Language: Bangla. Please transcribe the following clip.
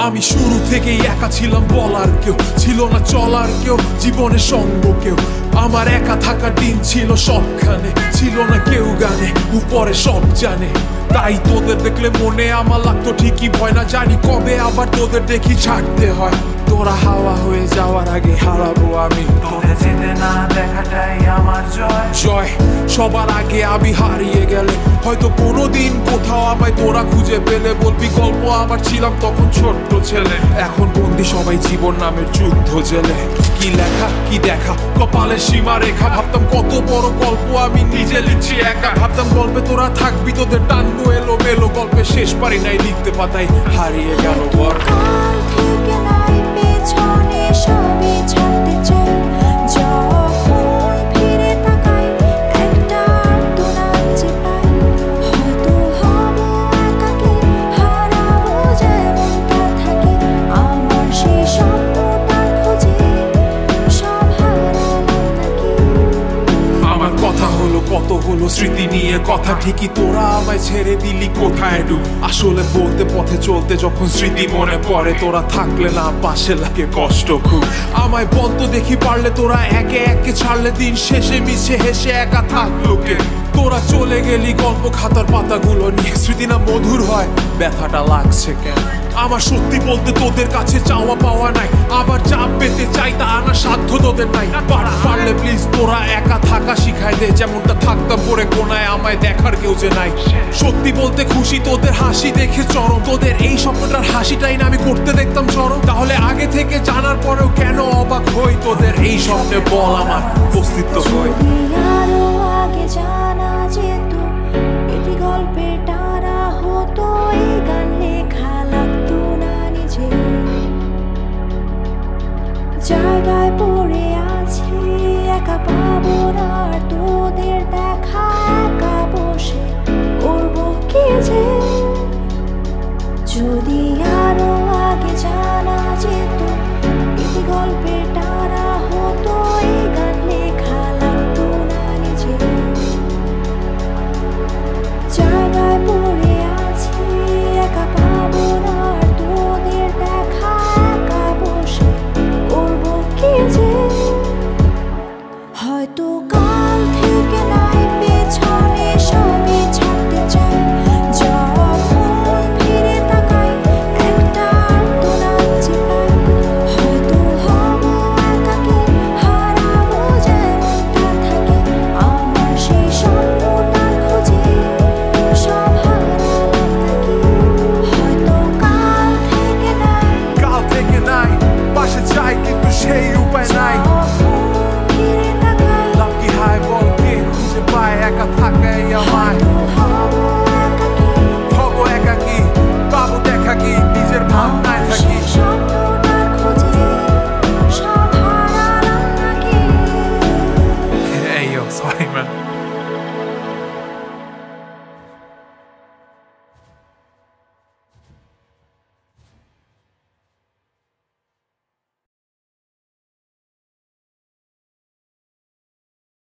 আমি শুরু থেকেই একা ছিলাম, বলার কেউ ছিল না, চলার কেউ, জীবনে সঙ্গ কেউ। আমার একা থাকার দিন ছিল সবখানে, ছিল না কেউ গানে, উপরে সব জানে। তাই তোদের দেখলে মনে আমার লাগতো ঠিকই ভয়, না জানি কবে আবার তোদের দেখি ছাড়তে হয়। তোরা হাওয়া হয়ে যাওয়ার আগে হারাবো আমি, তোদের যেতে না দেখাটাই আমার জয়। জয় সবার আগে আমি হারিয়ে গেলে হয়তো কোনোদিন কোথাও আমায় তোরা খুঁজে পেলে বলবি গল্প আমার ছিলাম তখন ছোট্ট ছেলে। এখন বন্দি সবাই জীবন নামের যুদ্ধ জেলে। কি লেখা কি দেখা কপালে সীমা রেখা, ভাবতাম কত বড় গল্প আমি নিজে লিখছি একা। ভাবতাম গল্পে তোরা থাকবি, তোদের টানবো এলো মেলো, গল্পে শেষ পারি নাই লিখতে, পাতায় হারিয়ে গেল বল। সবই ছাড়তে চাই, যখন ফিরে তাকাই একটা আর্তনাদ যে পাই। হয়তো হব একাকী, হারাবো যেমনটা থাকি। আমার সেই স্বপ্নটার খোঁজে সব হারালাম নাকি। আমার কথা হলো কত হলো স্মৃতি নিয়ে কথা, ঠিকই তোরা আমায় ছেড়ে দিলি কোথায় ডুব। আসলে বলতে পথে চলতে যখন স্মৃতি মনে পড়ে, তোরা থাকলে না পাশে লাগে কষ্ট খুব। আমায় বলতো দেখি পারলে তোরা একে একে ছাড়লে, দিন শেষে মিশে হেসে একা থাকলো কে। তোরা চলে গেলি গল্প খাতার পাতাগুলো নিয়ে, স্মৃতি না মধুর হয়, ব্যথাটা লাগছে কেন। আমার সত্যি বলতে তোদের কাছে চাওয়া পাওয়া নাই, আবার চাপ পেতে চাই তা আনা সাধ্য তোদের নাই। পারলে প্লিজ তোরা একা থাকা শিখাই দে, যেমনটা থাকতাম পরে কোনায় আমায় দেখার কেউ যে নাই। সত্যি বলতে খুশি তোদের হাসি দেখে চরম, তোদের এই স্বপ্নটার হাসিটাই না আমি করতে দেখতাম চরম। তাহলে আগে থেকে জানার পরেও কেন অবাক হই তোদের এই স্বপ্নে, বল আমার অস্তিত্ব হই।